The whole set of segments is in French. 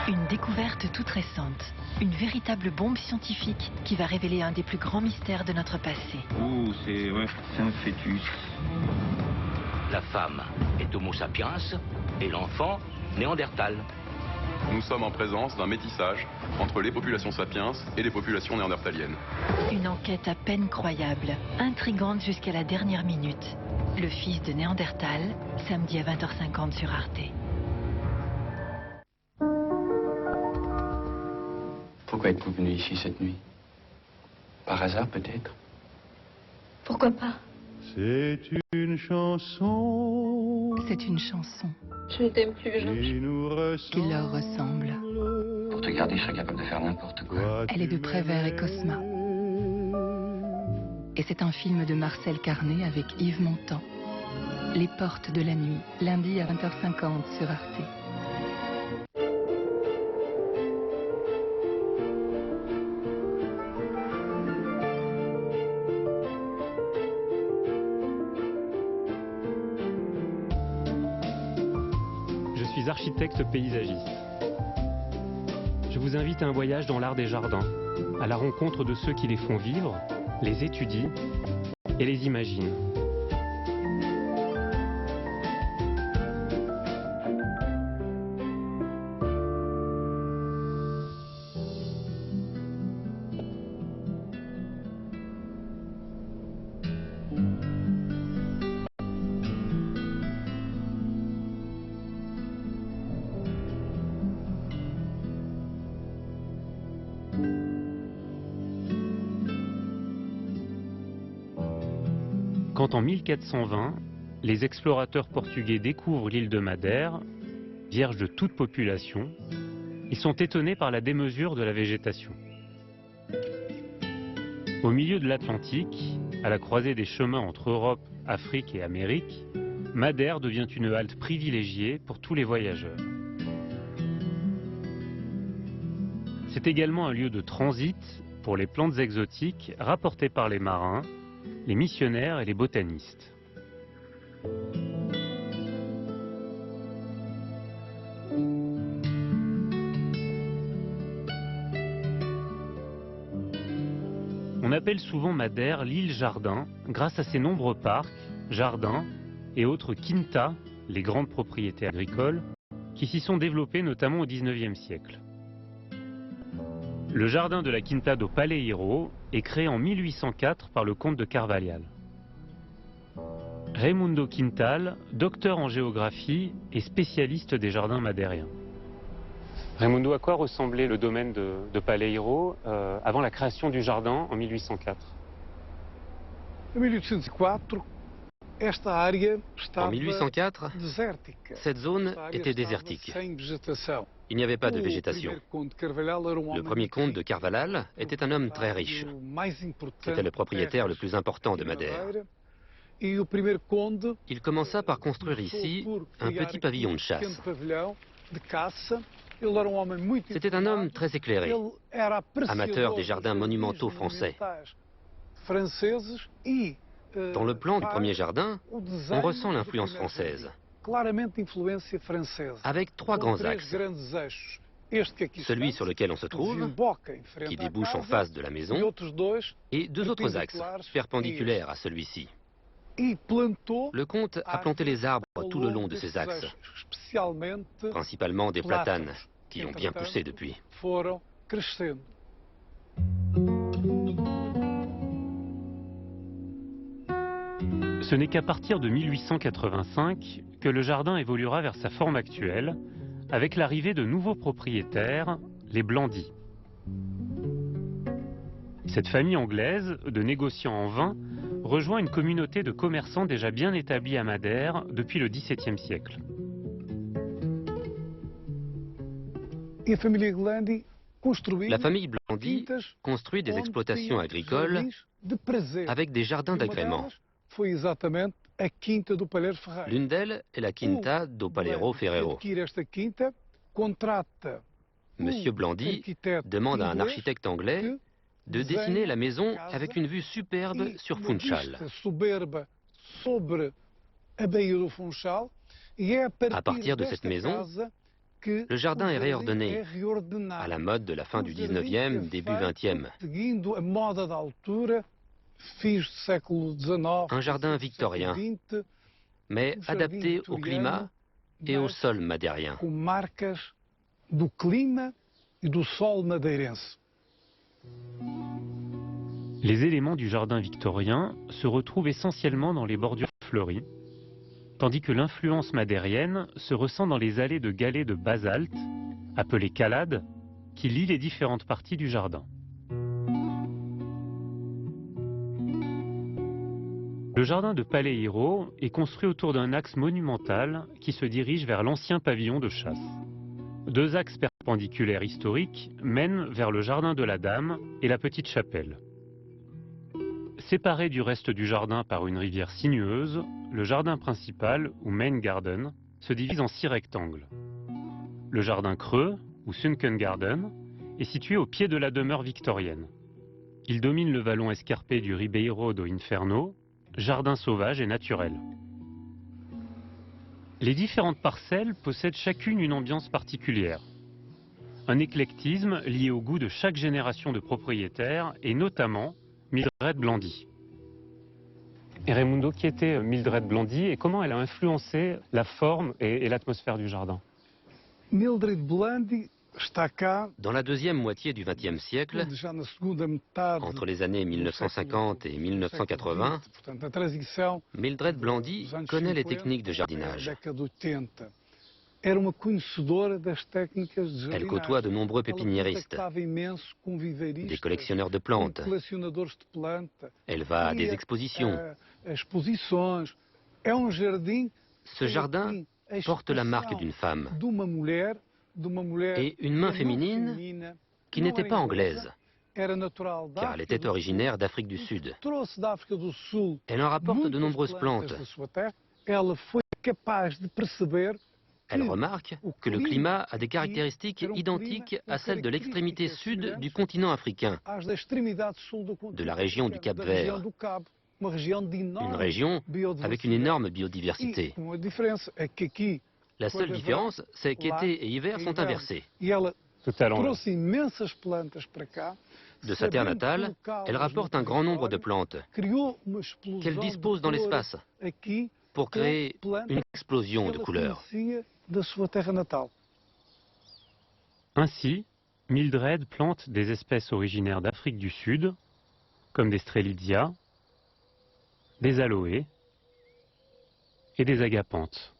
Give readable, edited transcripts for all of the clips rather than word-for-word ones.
Une découverte toute récente, une véritable bombe scientifique qui va révéler un des plus grands mystères de notre passé. Oh, c'est un fœtus. La femme est Homo sapiens et l'enfant Néandertal. Nous sommes en présence d'un métissage entre les populations sapiens et les populations néandertaliennes. Une enquête à peine croyable, intrigante jusqu'à la dernière minute. Le fils de Néandertal, samedi à 20h50 sur Arte. Pourquoi êtes-vous venu ici cette nuit? Par hasard peut-être? Pourquoi pas? C'est une chanson. C'est une chanson Je ne t'aime plus, Georges. qui leur ressemble. Pour te garder, je serais capable de faire n'importe quoi. Elle est de Prévert et Cosma. Et c'est un film de Marcel Carné avec Yves Montand. Les portes de la nuit, lundi à 20h50 sur Arte. Je suis architecte paysagiste. Je vous invite à un voyage dans l'art des jardins, à la rencontre de ceux qui les font vivre, les étudient et les imaginent. Quand en 1420, les explorateurs portugais découvrent l'île de Madère, vierge de toute population, ils sont étonnés par la démesure de la végétation. Au milieu de l'Atlantique, à la croisée des chemins entre Europe, Afrique et Amérique, Madère devient une halte privilégiée pour tous les voyageurs. C'est également un lieu de transit pour les plantes exotiques rapportées par les marins, les missionnaires et les botanistes. On appelle souvent Madère l'île Jardin grâce à ses nombreux parcs, jardins et autres quintas, les grandes propriétés agricoles, qui s'y sont développées notamment au XIXe siècle. Le jardin de la Quinta do Paleiro est créé en 1804 par le comte de Carvalhal. Raimundo Quintal, docteur en géographie et spécialiste des jardins madériens. Raimundo, à quoi ressemblait le domaine de Paleiro avant la création du jardin en 1804? En 1804, cette zone était désertique. Il n'y avait pas de végétation. Le premier comte de Carvalhal était un homme très riche. C'était le propriétaire le plus important de Madère. Il commença par construire ici un petit pavillon de chasse. C'était un homme très éclairé, amateur des jardins monumentaux français. Dans le plan du premier jardin, on ressent l'influence française, avec trois grands axes. Celui sur lequel on se trouve, qui débouche en face de la maison, et deux autres axes, perpendiculaires à celui-ci. Le comte a planté les arbres tout le long de ces axes, principalement des platanes, qui ont bien poussé depuis. Ce n'est qu'à partir de 1885 que le jardin évoluera vers sa forme actuelle, avec l'arrivée de nouveaux propriétaires, les Blandy. Cette famille anglaise de négociants en vin rejoint une communauté de commerçants déjà bien établis à Madère depuis le XVIIe siècle. La famille Blandy construit des exploitations agricoles avec des jardins d'agrément. L'une d'elles est la Quinta do Paleiro Ferreiro. Monsieur Blandy demande à un architecte anglais de dessiner la maison avec une vue superbe sur Funchal. À partir de cette maison, Le jardin est réordonné, à la mode de la fin du 19e, début 20e. Un jardin victorien, mais adapté au climat et au sol madérien. Les éléments du jardin victorien se retrouvent essentiellement dans les bordures fleuries, tandis que l'influence madérienne se ressent dans les allées de galets de basalte, appelées calades, qui lient les différentes parties du jardin. Le jardin de Paleiro est construit autour d'un axe monumental qui se dirige vers l'ancien pavillon de chasse. Deux axes perpendiculaires historiques mènent vers le jardin de la Dame et la petite chapelle. Séparé du reste du jardin par une rivière sinueuse, le jardin principal, ou Main Garden, se divise en 6 rectangles. Le jardin creux, ou Sunken Garden, est situé au pied de la demeure victorienne. Il domine le vallon escarpé du Ribeiro do Inferno, jardin sauvage et naturel. Les différentes parcelles possèdent chacune une ambiance particulière. Un éclectisme lié au goût de chaque génération de propriétaires et notamment Mildred Blandy. Et Raimundo, qui était Mildred Blandy et comment elle a influencé la forme et l'atmosphère du jardin? Mildred Blandy, dans la deuxième moitié du XXe siècle, entre les années 1950 et 1980, Mildred Blandy connaît les techniques de jardinage. Elle côtoie de nombreux pépiniéristes, des collectionneurs de plantes. Elle va à des expositions. Ce jardin porte la marque d'une femme et une main féminine qui n'était pas anglaise, car elle était originaire d'Afrique du Sud. Elle en rapporte de nombreuses plantes. Elle remarque que le climat a des caractéristiques identiques à celles de l'extrémité sud du continent africain, de la région du Cap-Vert, une région avec une énorme biodiversité. La seule différence, c'est qu'été et hiver sont inversés. De sa terre natale, elle rapporte un grand nombre de plantes qu'elle dispose dans l'espace pour créer une explosion de couleurs. Ainsi, Mildred plante des espèces originaires d'Afrique du Sud, comme des Strelitzia, des aloés et des agapanthes.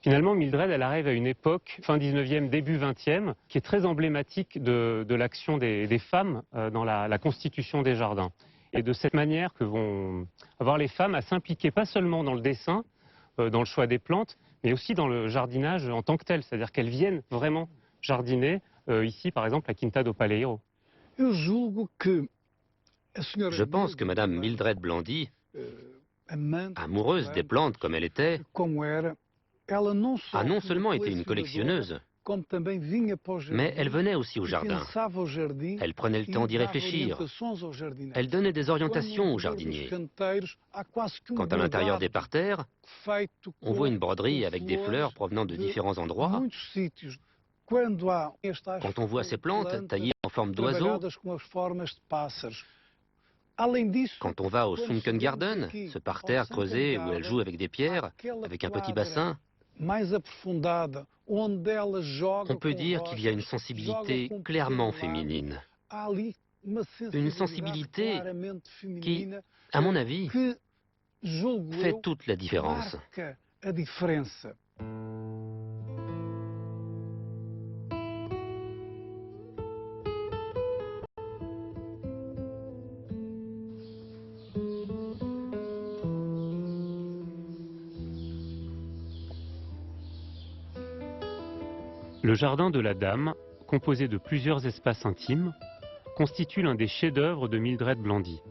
Finalement, Mildred, elle arrive à une époque, fin 19e, début 20e, qui est très emblématique de l'action des femmes dans la constitution des jardins. Et de cette manière que vont avoir les femmes à s'impliquer pas seulement dans le dessin, dans le choix des plantes, mais aussi dans le jardinage en tant que tel. C'est-à-dire qu'elles viennent vraiment jardiner, ici par exemple à Quinta do Paleiro. Je pense que Madame Mildred Blandy, amoureuse des plantes comme elle était, a non seulement été une collectionneuse, mais elle venait aussi au jardin. Elle prenait le temps d'y réfléchir. Elle donnait des orientations aux jardiniers. Quant à l'intérieur des parterres, on voit une broderie avec des fleurs provenant de différents endroits. Quand on voit ces plantes taillées en forme d'oiseaux, quand on va au Sunken Garden, ce parterre creusé où elle joue avec des pierres, avec un petit bassin, on peut dire qu'il y a une sensibilité clairement féminine. Une sensibilité qui, à mon avis, fait toute la différence. Le jardin de la Dame, composé de plusieurs espaces intimes, constitue l'un des chefs-d'œuvre de Mildred Blandy.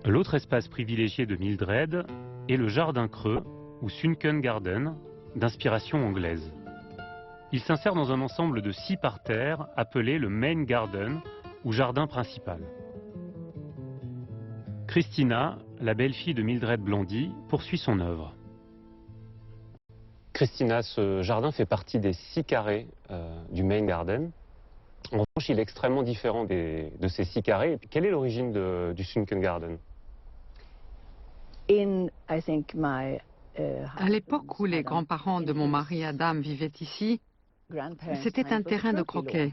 L'autre espace privilégié de Mildred est le jardin creux, ou Sunken Garden, d'inspiration anglaise. Il s'insère dans un ensemble de 6 parterres appelé le Main Garden, ou jardin principal. Christina, la belle-fille de Mildred Blondy, poursuit son œuvre. Christina, ce jardin fait partie des 6 carrés du Main Garden. En revanche, il est extrêmement différent de ces 6 carrés. Et puis, quelle est l'origine du Sunken Garden? À l'époque où les grands-parents de mon mari Adam vivaient ici, c'était un terrain de croquet.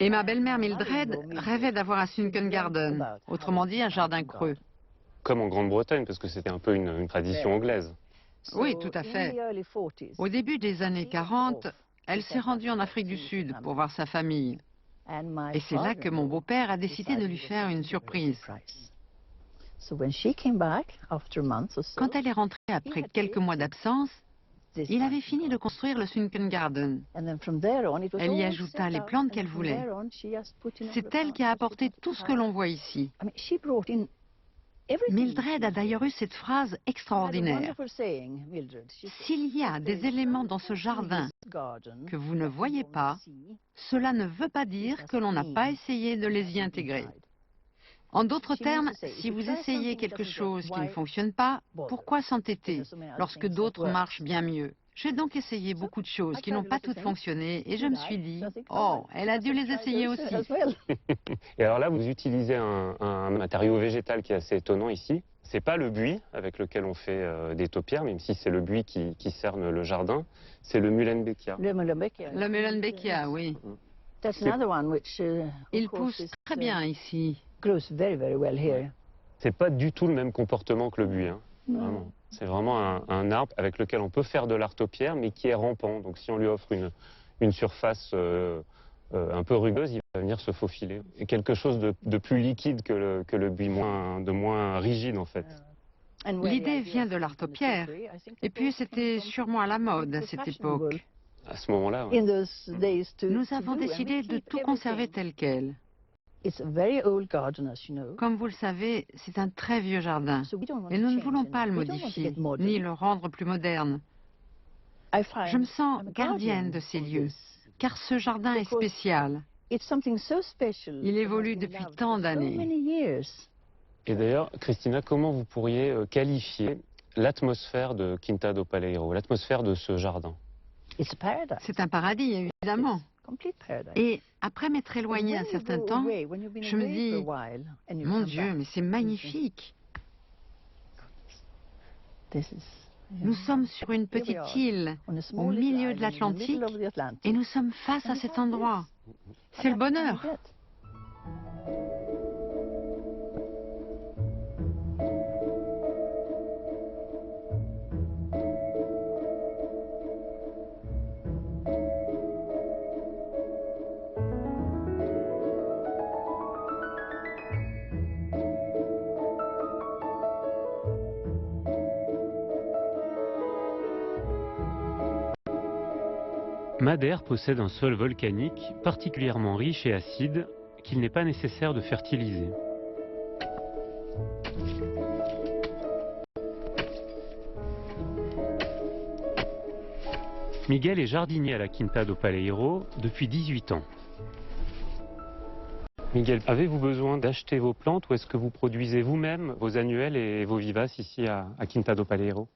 Et ma belle-mère Mildred rêvait d'avoir un Sunken Garden, autrement dit un jardin creux. Comme en Grande-Bretagne, parce que c'était un peu une tradition anglaise. Oui, tout à fait. Au début des années 40, elle s'est rendue en Afrique du Sud pour voir sa famille. Et c'est là que mon beau-père a décidé de lui faire une surprise. Quand elle est rentrée après quelques mois d'absence, il avait fini de construire le Sunken Garden. Elle y ajouta les plantes qu'elle voulait. C'est elle qui a apporté tout ce que l'on voit ici. Mildred a d'ailleurs eu cette phrase extraordinaire. S'il y a des éléments dans ce jardin que vous ne voyez pas, cela ne veut pas dire que l'on n'a pas essayé de les y intégrer. En d'autres termes, si vous essayez quelque chose qui ne fonctionne pas, pourquoi s'entêter lorsque d'autres marchent bien mieux? J'ai donc essayé beaucoup de choses qui n'ont pas toutes fonctionné et je me suis dit, oh, elle a dû les essayer aussi. Et alors là, vous utilisez un matériau végétal qui est assez étonnant ici. C'est pas le buis avec lequel on fait des taupières, même si c'est le buis qui cerne le jardin. C'est le Muehlenbeckia. Le Muehlenbeckia, oui. Il pousse très bien ici. C'est pas du tout le même comportement que le buis, hein. Vraiment. C'est vraiment un arbre avec lequel on peut faire de l'art taupière, mais qui est rampant. Donc si on lui offre une surface un peu rugueuse, il va venir se faufiler. Et quelque chose de plus liquide que le buis, de moins rigide en fait. L'idée vient de l'art taupière. Et puis c'était sûrement à la mode à cette époque. À ce moment-là, ouais. Nous avons décidé de tout conserver tel quel. Comme vous le savez, c'est un très vieux jardin et nous ne voulons pas le modifier, ni le rendre plus moderne. Je me sens gardienne de ces lieux, car ce jardin est spécial. Il évolue depuis tant d'années. Et d'ailleurs, Christina, comment vous pourriez qualifier l'atmosphère de Quinta do Paleiro, l'atmosphère de ce jardin? C'est un paradis, évidemment. Et après m'être éloignée un certain temps, je me dis, mon Dieu, mais c'est magnifique. Nous sommes sur une petite île au milieu de l'Atlantique et nous sommes face à cet endroit. C'est le bonheur. Madère possède un sol volcanique particulièrement riche et acide qu'il n'est pas nécessaire de fertiliser. Miguel est jardinier à la Quinta do Paleiro depuis 18 ans. Miguel, avez-vous besoin d'acheter vos plantes ou est-ce que vous produisez vous-même vos annuels et vos vivaces ici à Quinta do Paleiro?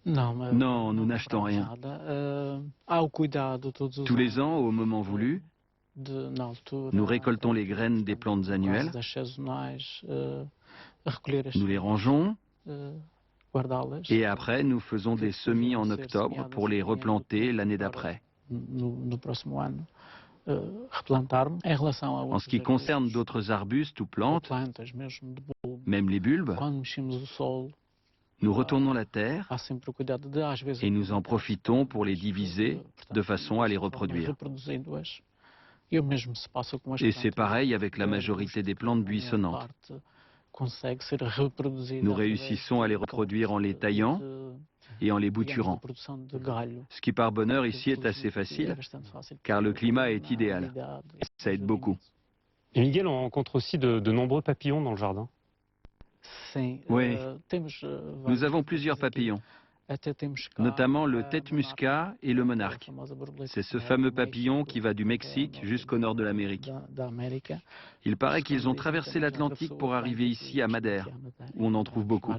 Non, nous n'achetons rien. Tous les ans, au moment voulu, nous récoltons les graines des plantes annuelles, nous les rangeons et après nous faisons des semis en octobre pour les replanter l'année d'après. En ce qui concerne d'autres arbustes ou plantes, même les bulbes, nous retournons la terre et nous en profitons pour les diviser de façon à les reproduire. Et c'est pareil avec la majorité des plantes buissonnantes. Nous réussissons à les reproduire en les taillant et en les bouturant. Ce qui par bonheur ici est assez facile, car le climat est idéal. Ça aide beaucoup. Et Miguel, on rencontre aussi de nombreux papillons dans le jardin. Oui, nous avons plusieurs papillons. notamment le tête muscat et le monarque. C'est ce fameux papillon qui va du Mexique jusqu'au nord de l'Amérique. Il paraît qu'ils ont traversé l'Atlantique pour arriver ici à Madère, où on en trouve beaucoup.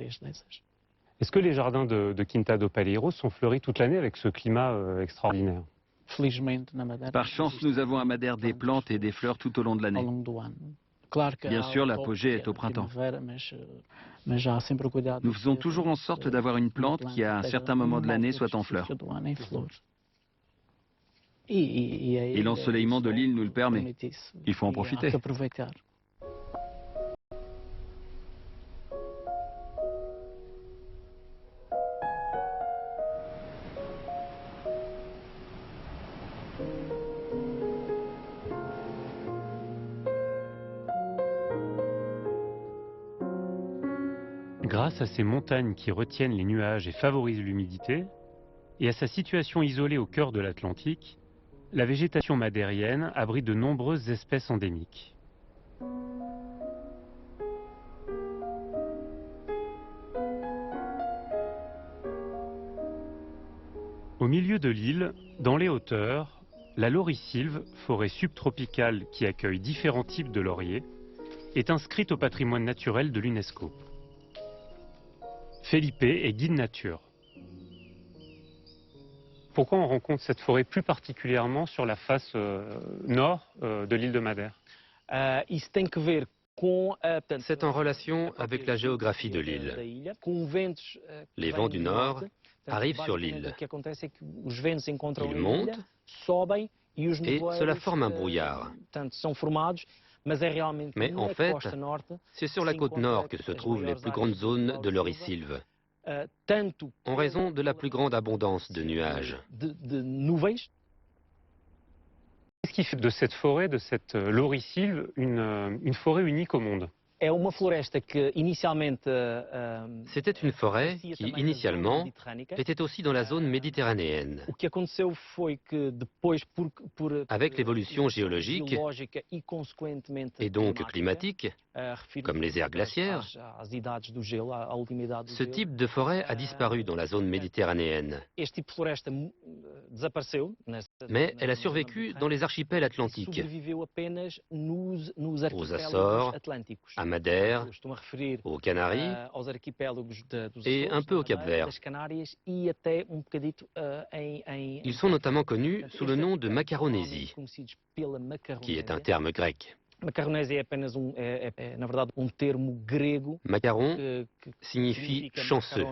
Est-ce que les jardins de Quinta do Paleiro sont fleuris toute l'année avec ce climat extraordinaire? Par chance, nous avons à Madère des plantes et des fleurs tout au long de l'année. Bien sûr, l'apogée est au printemps. Nous faisons toujours en sorte d'avoir une plante qui, à un certain moment de l'année, soit en fleurs. Et l'ensoleillement de l'île nous le permet. Il faut en profiter. Grâce à ces montagnes qui retiennent les nuages et favorisent l'humidité, et à sa situation isolée au cœur de l'Atlantique, la végétation madérienne abrite de nombreuses espèces endémiques. Au milieu de l'île, dans les hauteurs, la laurisilve, forêt subtropicale qui accueille différents types de lauriers, est inscrite au patrimoine naturel de l'UNESCO. Felipe est guide nature. Pourquoi on rencontre cette forêt plus particulièrement sur la face nord de l'île de Madère? C'est en relation avec la géographie de l'île. Les vents du nord arrivent sur l'île. Ils montent et cela forme un brouillard. Mais en fait, c'est sur la côte nord que se trouvent les plus grandes zones de laurisilve, en raison de la plus grande abondance de nuages. Qu'est-ce qui fait de cette forêt, de cette laurisilve, une forêt unique au monde? C'était une forêt qui, initialement, était aussi dans la zone méditerranéenne. Avec l'évolution géologique et donc climatique, comme les aires glaciaires, ce type de forêt a disparu dans la zone méditerranéenne. Mais elle a survécu dans les archipels atlantiques, aux Açores, à Madère, aux Canaries et un peu au Cap-Vert. Ils sont notamment connus sous le nom de Macaronésie, qui est un terme grec. Macaron signifie chanceux.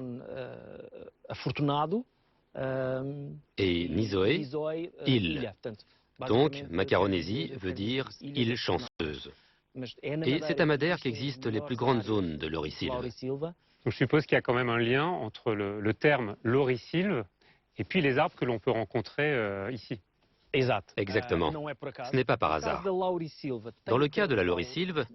Et Nizoé, île. Donc, Macaronésie veut dire île chanceuse. Et c'est à Madère qu'existent les plus grandes zones de laurisilve. Donc, je suppose qu'il y a quand même un lien entre le terme laurisilve et puis les arbres que l'on peut rencontrer ici. Exactement. Ce n'est pas par hasard. Dans le cas de la laurisilve,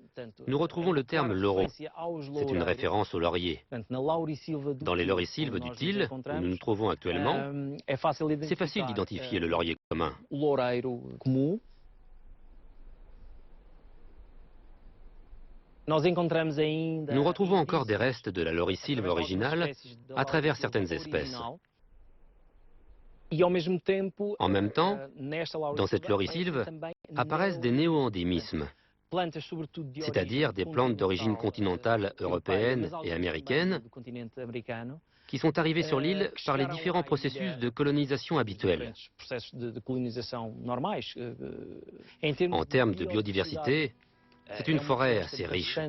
nous retrouvons le terme lauro. C'est une référence au laurier. Dans les laurisilves du Til, où nous nous trouvons actuellement, c'est facile d'identifier le laurier commun. Nous retrouvons encore des restes de la laurisilve originale à travers certaines espèces. En même temps, dans cette laurisilve apparaissent des néo-endémismes, c'est-à-dire des plantes d'origine continentale européenne et américaine qui sont arrivées sur l'île par les différents processus de colonisation habituels. En termes de biodiversité, c'est une forêt assez riche.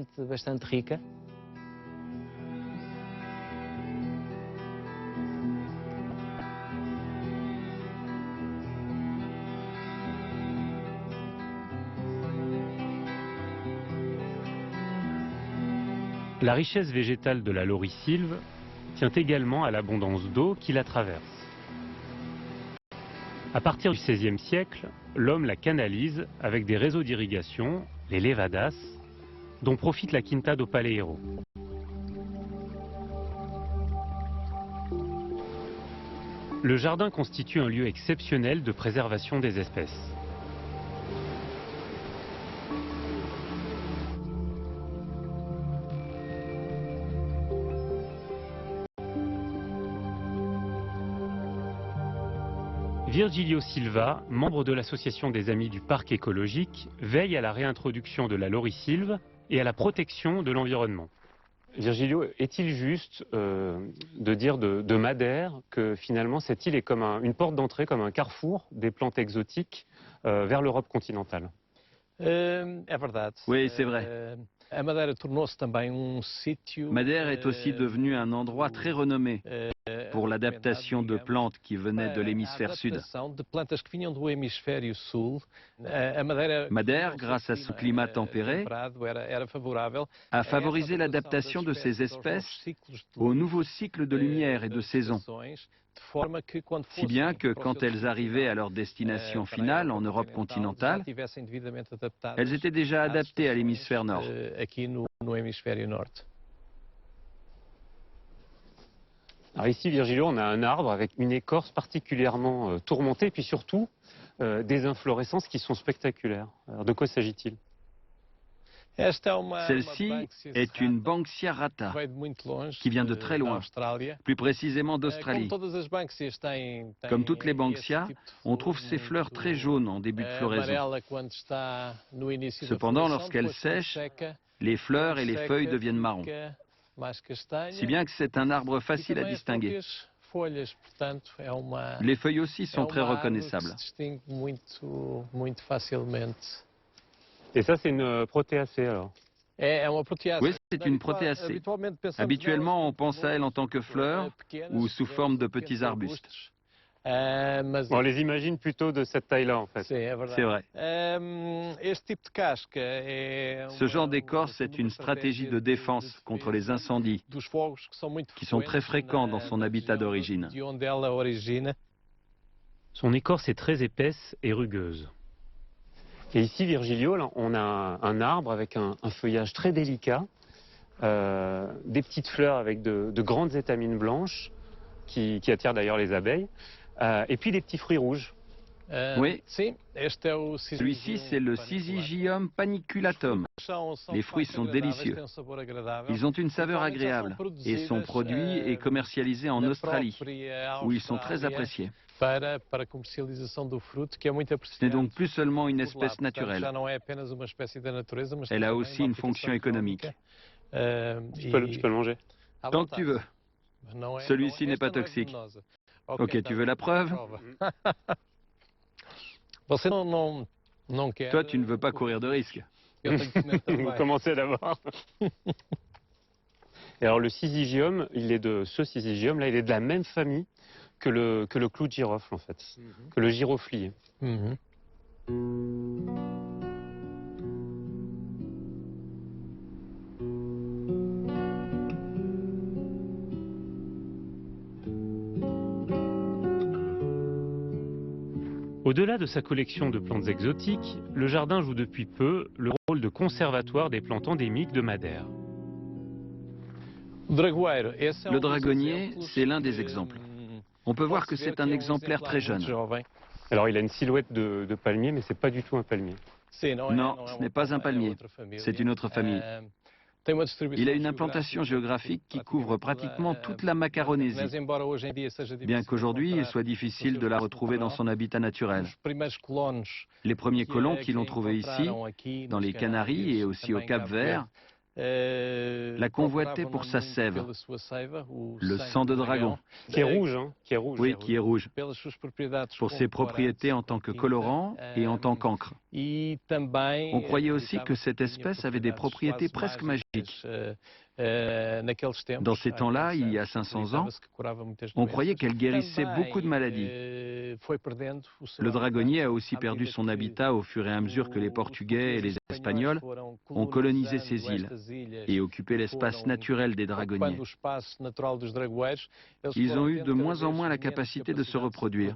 La richesse végétale de la laurisilve tient également à l'abondance d'eau qui la traverse. À partir du XVIe siècle, l'homme la canalise avec des réseaux d'irrigation, les levadas, dont profite la Quinta do Paleiro. Le jardin constitue un lieu exceptionnel de préservation des espèces. Virgilio Silva, membre de l'association des Amis du Parc écologique, veille à la réintroduction de la laurisilve et à la protection de l'environnement. Virgilio, est-il juste de dire de Madère que finalement cette île est comme une porte d'entrée, comme un carrefour des plantes exotiques vers l'Europe continentale? Oui, c'est vrai. Madère est aussi devenue un endroit très renommé pour l'adaptation de plantes qui venaient de l'hémisphère sud. Madère, grâce à son climat tempéré, a favorisé l'adaptation de ces espèces au nouveau cycle de lumière et de saison. Si bien que quand elles arrivaient à leur destination finale en Europe continentale, elles étaient déjà adaptées à l'hémisphère nord. Alors ici, Virgilio, on a un arbre avec une écorce particulièrement tourmentée, et puis surtout des inflorescences qui sont spectaculaires. Alors de quoi s'agit-il? Celle-ci est une Banksia rata, qui vient de très loin, plus précisément d'Australie. Comme toutes les Banksias, on trouve ces fleurs très jaunes en début de floraison. Cependant, lorsqu'elles sèchent, les fleurs et les feuilles deviennent marrons. Si bien que c'est un arbre facile à distinguer. Les feuilles aussi sont très reconnaissables. Et ça, c'est une protéacée, alors? Oui, c'est une protéacée. Habituellement, on pense à elle en tant que fleur ou sous forme de petits arbustes. On les imagine plutôt de cette taille-là, en fait. C'est vrai. Ce genre d'écorce est une stratégie de défense contre les incendies, qui sont très fréquents dans son habitat d'origine. Son écorce est très épaisse et rugueuse. Et ici, Virgilio, là, on a un arbre avec un feuillage très délicat, des petites fleurs avec de grandes étamines blanches, qui attirent d'ailleurs les abeilles, et puis des petits fruits rouges. Oui, celui-ci c'est le Syzygium paniculatum. Les fruits sont délicieux. Ils ont une saveur agréable et sont produits et commercialisés en Australie, où ils sont très appréciés. Ce n'est donc plus seulement une espèce naturelle. Elle a aussi une fonction économique. Je peux le manger? Tant que tu veux. Celui-ci n'est pas toxique. Ok, tu veux la preuve? Toi, tu ne veux pas courir de risque. Vous commencez d'abord. Et alors le Syzygium, il est de ce Syzygium là, il est de la même famille que le clou de girofle en fait, que le giroflier. Au-delà de sa collection de plantes exotiques, le jardin joue depuis peu le rôle de conservatoire des plantes endémiques de Madère. Le dragonnier, c'est l'un des exemples. On peut voir que c'est un exemplaire très jeune. Alors il a une silhouette de palmier, mais ce n'est pas du tout un palmier. Non, ce n'est pas un palmier, c'est une autre famille. Il a une implantation géographique qui couvre pratiquement toute la Macaronésie, bien qu'aujourd'hui il soit difficile de la retrouver dans son habitat naturel. Les premiers colons qui l'ont trouvé ici, dans les Canaries et aussi au Cap-Vert, la convoitaient pour sa sève, le sang de dragon. Qui est rouge, hein? Qui est rouge. Oui, qui est rouge. Pour ses propriétés en tant que colorant et en tant qu'encre. On croyait aussi que cette espèce avait des propriétés presque magiques. Dans ces temps-là, il y a 500 ans, on croyait qu'elle guérissait beaucoup de maladies. Le dragonnier a aussi perdu son habitat au fur et à mesure que les Portugais et les Espagnols ont colonisé ces îles et occupé l'espace naturel des dragonniers. Ils ont eu de moins en moins la capacité de se reproduire.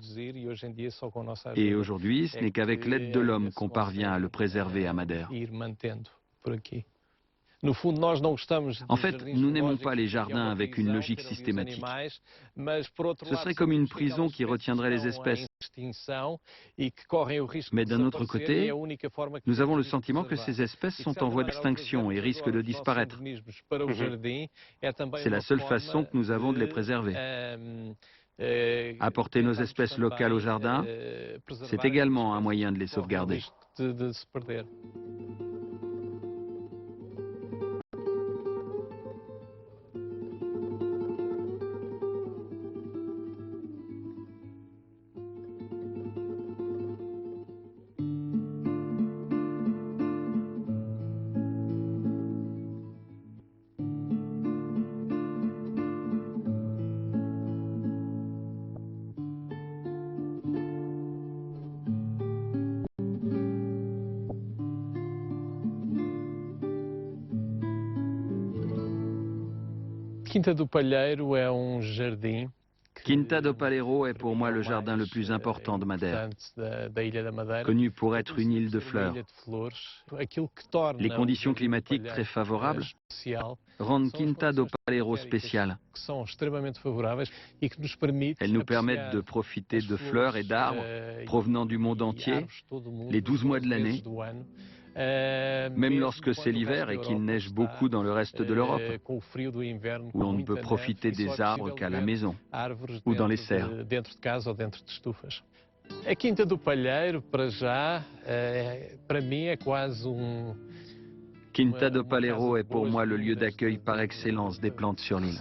Et aujourd'hui, ce n'est qu'avec l'aide de l'homme qu'on parvient à le préserver à Madère. En fait, nous n'aimons pas les jardins avec une logique systématique. Ce serait comme une prison qui retiendrait les espèces. Mais d'un autre côté, nous avons le sentiment que ces espèces sont en voie d'extinction et risquent de disparaître. C'est la seule façon que nous avons de les préserver. Apporter nos espèces locales au jardin, c'est également un moyen de les sauvegarder. Quinta do Palheiro é jardim. Quinta do Palheiro est pour moi le jardin le plus important de Madère, connu pour être une île de fleurs. Les conditions climatiques très favorables rendent Quinta do Palheiro spéciale. Elles nous permettent de profiter de fleurs et d'arbres provenant du monde entier, les 12 mois de l'année, même lorsque c'est l'hiver et qu'il neige beaucoup dans le reste de l'Europe, où l'on ne peut profiter des arbres qu'à la maison ou dans les serres. A Quinta do Palheiro, para já, para mim é quase Quinta do Palheiro est pour moi le lieu d'accueil par excellence des plantes sur l'île.